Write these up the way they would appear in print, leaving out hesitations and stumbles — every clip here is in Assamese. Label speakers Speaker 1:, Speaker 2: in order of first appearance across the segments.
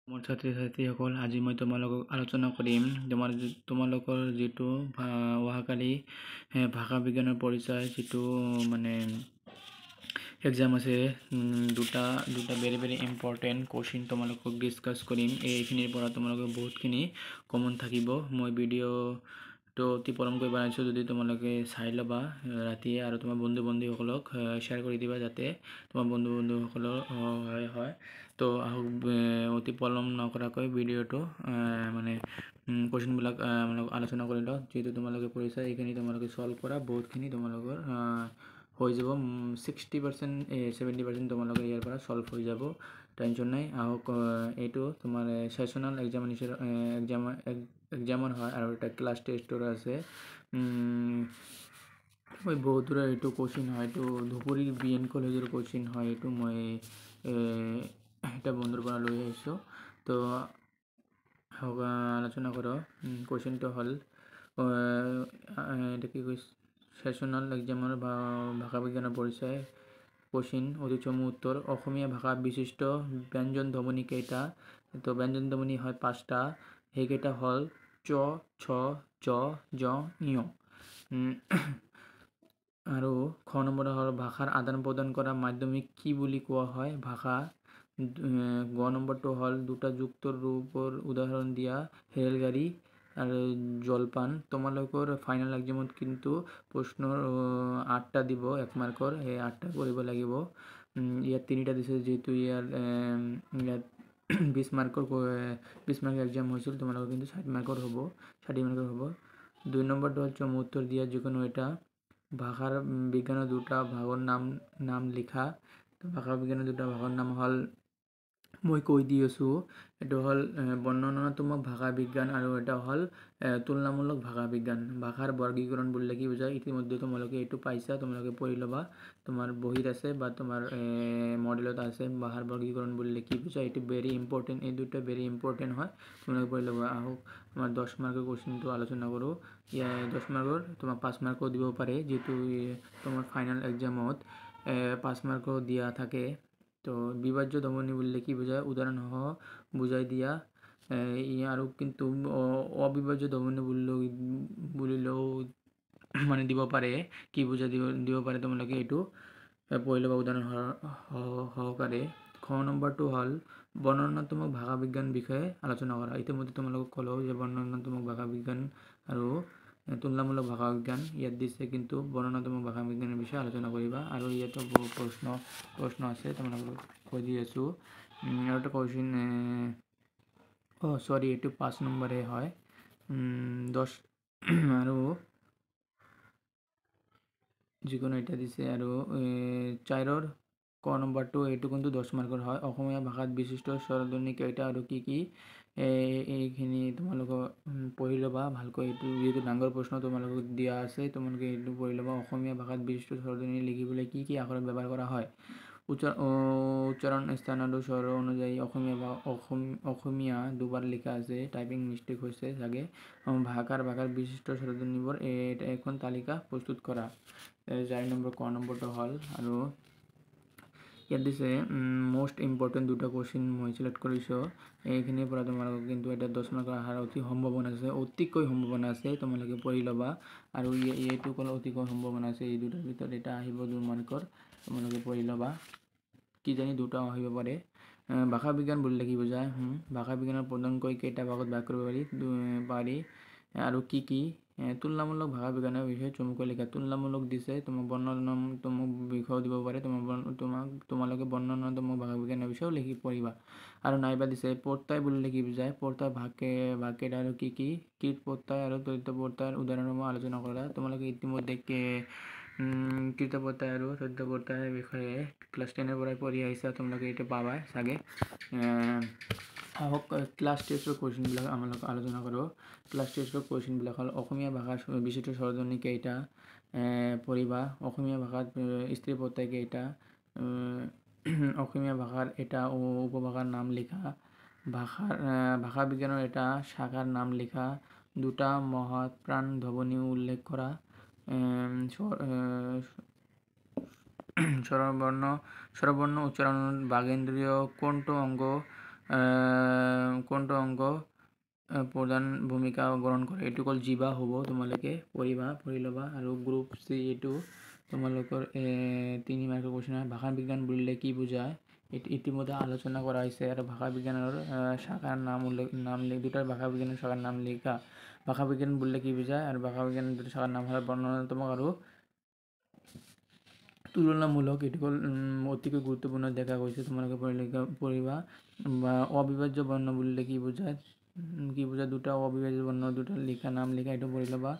Speaker 1: মোৰ ছাত্ৰী ছাত্ৰীসকল, আজি মই তোমালোকক আলোচনা কৰিম তোমালোকৰ যিটো অহাকালি ভাষা বিজ্ঞানৰ পৰিচয় যিটো মানে এক্সাম আছে, দুটা ভেৰি ইম্পৰ্টেণ্ট কুৱেশ্যন তোমালোকক ডিছকাছ কৰিম। এইখিনিৰ পৰা তোমালোকে বহুতখিনি কমন থাকিব। মই ভিডিঅ'টো অতি পলমকৈ বনাইছোঁ, যদি তোমালোকে চাই ল'বা ৰাতিয়ে আৰু তোমাৰ বন্ধু বান্ধৱীসকলক শ্বেয়াৰ কৰি দিবা যাতে তোমাৰ বন্ধু বান্ধৱীসকলৰ সহায় হয়। তো আহক অতি পলম নকৰাকৈ ভিডিঅ'টো মানে কুৱেশ্যনবিলাক আলোচনা কৰি লওঁ। যিহেতু তোমালোকে পৰিচয় এইখিনি তোমালোকে ছল্ভ কৰা, বহুতখিনি তোমালোকৰ হৈ যাব। 60% 70% তোমালোকে ইয়াৰ পৰা ছল্ভ হৈ যাব, টেনশ্যন নাই। আহক এইটো তোমাৰ ছেশ্যনেল এক্সামৰ হয় আৰু এটা ক্লাছ টেষ্টৰ আছে। বহুতৰে এইটো কুৱেশ্যন হয়, এইটো ধুবুৰীৰ BN কলেজৰ কুৱেশ্যন হয়। এইটো মই এটা বন্ধুৰ পৰা লৈ আহিছোঁ। তো আলোচনা কৰোঁ। কুৱেশ্যনটো হ'ল এটা কি কৈছে, ছেশ্যনেল এক্সামৰ ভাষা বিজ্ঞানৰ পৰিচয় কুৱেশ্যন অতি চমু উত্তৰ। অসমীয়া ভাষা বিশিষ্ট ব্যঞ্জন ধ্বনি কেইটা? তো ব্যঞ্জন ধ্বনি হয় 5টা, সেইকেইটা হ'ল চ, ছ, জ, জ, ঞ। আৰু খ নম্বৰ হ'ল ভাষাৰ আদান প্ৰদান কৰা মাধ্যমিক কি বুলি কোৱা হয়? ভাষা। গ নম্বৰটো হ'ল দুটা যুক্তৰ ৰূপৰ উদাহৰণ দিয়া, ৰেলগাড়ী আৰু জলপান। তোমালোকৰ ফাইনেল এক্সামত কিন্তু প্ৰশ্নৰ 8টা দিব, 1 মাৰ্কৰ, সেই 8টা কৰিব লাগিব। ইয়াত 3টা দিছে, যিহেতু ইয়াত 20 মাৰ্কৰ এক্সাম হৈছিল, তোমালোকৰ কিন্তু 60 মাৰ্কৰ হ'ব। 2 নম্বৰটো হ'ল চমু উত্তৰ দিয়া যিকোনো এটা। ভাষাৰ বিজ্ঞানৰ দুটা ভাগৰ নাম লিখা। ভাষা বিজ্ঞানৰ দুটা ভাগৰ নাম হ'ল, মই কৈ দি আছোঁ, এইটো হ'ল বৰ্ণনাত্মক ভাষা বিজ্ঞান আৰু এটা হ'ল তুলনামূলক ভাষা বিজ্ঞান। ভাষাৰ বৰ্গীকৰণ বুলিলে কি বুজায়? ইতিমধ্যে তোমালোকে এইটো পাইছা, তোমালোকে পঢ়ি ল'বা, তোমাৰ বহীত আছে বা তোমাৰ মডেলত আছে। ভাষাৰ বৰ্গীকৰণ বুলিলে কি বুজায়, এইটো ভেৰি ইম্পৰ্টেণ্ট, এই দুটা ভেৰি ইম্পৰ্টেণ্ট হয়, তোমালোকে পঢ়ি ল'বা। আহক আমাৰ 10 মাৰ্কৰ কুৱেশ্যনটো আলোচনা কৰোঁ। 10 মাৰ্কৰ তোমাক 5 মাৰ্কো দিব পাৰে, যিহেতু তোমাৰ ফাইনেল এক্সামত 5 মাৰ্কো দিয়া থাকে। তো বিভাজ্য ধ্বনি বুলিলে কি বুজায়? উদাহৰণসহ বুজাই দিয়া। আৰু কিন্তু অবিভাজ্য ধ্বনি বুলিলেও মানে দিব পাৰে, কি বুজাই দিব পাৰে, তোমালোকে এইটো পঢ়ি ল'বা উদাহৰণ সহকাৰে। খ নম্বৰটো হ'ল বৰ্ণনাত্মক ভাষা বিজ্ঞান বিষয়ে আলোচনা কৰা। ইতিমধ্যে তোমালোকক ক'লোঁ যে বৰ্ণনাত্মক ভাষা বিজ্ঞান আৰু তুলনামূলক ভাষা বিজ্ঞান ইয়াত দিছে, কিন্তু বৰ্ণনাত্মক ভাষা বিজ্ঞানৰ বিষয়ে আলোচনা কৰিবা। আৰু ইয়াতো বহু প্ৰশ্ন আছে, তোমালোকক কৈ দি আছোঁ। আৰু এটা কুৱেশ্যন এইটো 5 নম্বৰে হয়। 10 আৰু যিকোনো এটা দিছে। আৰু 4ৰ ক নম্বৰটো, এইটো কিন্তু 10 মাৰ্কৰ হয়। অসমীয়া ভাষাত বিশিষ্ট স্বৰধ্বনি কেইটা আৰু কি কি? এইখিনি তোমালোকক পঢ়ি ল'বা ভালকৈ। এইটো যিহেতু ডাঙৰ প্ৰশ্ন তোমালোকক দিয়া আছে, তোমালোকে এইটো পঢ়ি ল'বা। অসমীয়া ভাষাত বিশিষ্ট স্বৰধ্বনি লিখিবলৈ কি কি আখৰ ব্যৱহাৰ কৰা হয়? উচ্চাৰণ স্থান আৰু স্বৰ অনুযায়ী অসমীয়া দুবাৰ লিখা আছে, টাইপিং মিষ্টেক হৈছে চাগে। ভাষাৰ বিশিষ্ট স্বৰধ্বনিবোৰ এখন তালিকা প্ৰস্তুত কৰা। 4 নম্বৰ ক নম্বৰটো হ'ল, আৰু ইয়াত দিছে মষ্ট ইম্পৰ্টেণ্ট দুটা কুৱেশ্যন মই চিলেক্ট কৰিছোঁ। এইখিনিৰ পৰা তোমালোকক কিন্তু এটা 10 মাৰ্কৰ অহাৰ অতিকৈ সম্ভাৱনা আছে, তোমালোকে পঢ়ি ল'বা। আৰু এইটো ক'লে অতিকৈ সম্ভাৱনা আছে, এই দুটাৰ ভিতৰত এটা আহিব 2 মাৰ্কৰ, তোমালোকে পঢ়ি ল'বা, কিজানি 2টাও আহিব পাৰে। ভাষা বিজ্ঞান বুলিলে কি বুজায়? ভাষা বিজ্ঞানৰ প্ৰধানকৈ কেইটা ভাগত ভাগ কৰিব পাৰি আৰু কি কি? তুলনামূলক ভাষা বিজ্ঞানৰ বিষয়ে চমুকৈ লিখা। তুলনামূলক দিছে, তোমাক বৰ্ণনাত্মক বিষয়েও দিব পাৰে, তোমালোকে বৰ্ণনাত্মক ভাষা বিজ্ঞানৰ বিষয়েও লিখি পঢ়িবা। আৰু নাইবা দিছে প্ৰত্যয় বুলিলে কি বুজায়? প্ৰত্যয় ভাগ কেইটা আৰু কি কি? কৃত প্ৰত্যয় আৰু তদ্ধিত প্ৰত্যয়ৰ উদাহৰণসমূহ আলোচনা কৰা। তোমালোকে ইতিমধ্যে কৃত প্ৰত্যয় আৰু তদ্ধিত প্ৰত্যয়ৰ বিষয়ে ক্লাছ 10ৰ পৰাই পঢ়ি আহিছা, তোমালোকে এইটো পাবা চাগে। আহক ক্লাছ টেষ্টৰ কুৱেশ্যনবিলাক আমালোক আলোচনা কৰোঁ। ক্লাছ টেষ্টৰ কুৱেশ্যনবিলাক হ'ল অসমীয়া ভাষাৰ বিশিষ্ট স্বৰধ্বনি কেইটা? পঢ়িবা। অসমীয়া ভাষাত স্ত্ৰী প্ৰত্যয় কেইটা? অসমীয়া ভাষাৰ এটা উপভাষাৰ নাম লিখা। ভাষা বিজ্ঞানৰ এটা শাখাৰ নাম লিখা। 2টা মহাপ্ৰাণ ধ্বনি উল্লেখ কৰা। স্বৰবৰ্ণ উচ্চাৰণত বাগেন্দ্ৰীয় কোনটো অংগ কোনটো অংগ প্ৰধান ভূমিকা গ্ৰহণ কৰে এইটো অকল জিবা হ'ব তোমালোকে পঢ়ি ল'বা আৰু গ্ৰুপ চি এইটো তোমালোকৰ 3 মাৰ্কৰ কুৱেশ্যন হয় ভাষা বিজ্ঞান বুলিলে কি বুজায় ইতিমধ্যে আলোচনা কৰা হৈছে আৰু ভাষা বিজ্ঞানৰ শাখাৰ নাম দুটাৰ ভাষা বিজ্ঞানৰ শাখাৰ নাম লিখা ভাষা বিজ্ঞান বুলিলে কি বুজায় আৰু ভাষা বিজ্ঞানৰ দুটা শাখাৰ নাম হ'ল বৰ্ণনাত্মক আৰু তুলনামূলক এইটো হ'ল অতিকৈ গুৰুত্বপূৰ্ণ দেখা গৈছে তোমালোকে পঢ়িবা বা অবিভাজ্য বৰ্ণ বুলিলে কি বুজায় দুটা অবিভাজ্য বৰ্ণ দুটা নাম লিখা এইটো পঢ়ি ল'বা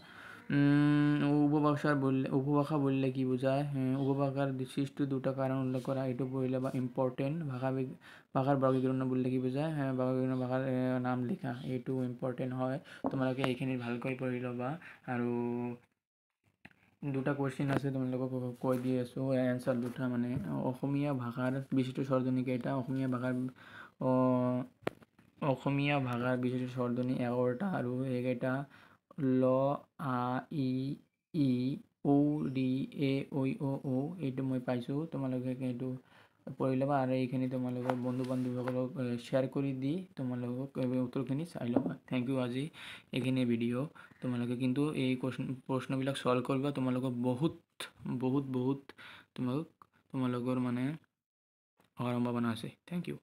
Speaker 1: উপভাষা বললে কি বুঝায় উপভাষার সৃষ্টি দুটা কারণ উল্লেখ করা এইটো পঢ়ি ল'বা ইম্পৰ্টেণ্ট ভাষাৰ বৰ্গীকৰণ বুলিলে কি বুজায় বৰ্গীকৰণ ভাষাৰ নাম লিখা এইটো ইম্পৰ্টেণ্ট হয় তোমালোকে এইখিনি ভালকৈ পঢ়ি ল'বা আৰু দুটা কুৱেশ্যন আছে তোমালোকক কৈ দি আছোঁ এনচাৰ দুটা মানে অসমীয়া ভাষাৰ বিশিষ্ট স্বৰধ্বনি কেইটা অসমীয়া ভাষাৰ বিশিষ্ট স্বৰধ্বনি 11টা আৰু এইকেইটা ল আ ই ই ঔ ৰি এ ঐ ও ঔ এইটো মই পাইছোঁ তোমালোকে এইটো পঢ়ি ল'বা আৰু এইখিনি তোমালোকৰ বন্ধু বান্ধৱীসকলক শ্বেয়াৰ কৰি দি তোমালোকক উত্তৰখিনি চাই ল'বা থেংক ইউ আজি এইখিনি ভিডিঅ' তোমালোকে কিন্তু এই প্ৰশ্নবিলাক সলভ কৰিবা তোমালোকৰ বহুত তোমালোকৰ মানে সম্ভাৱনা আছে থেংক ইউ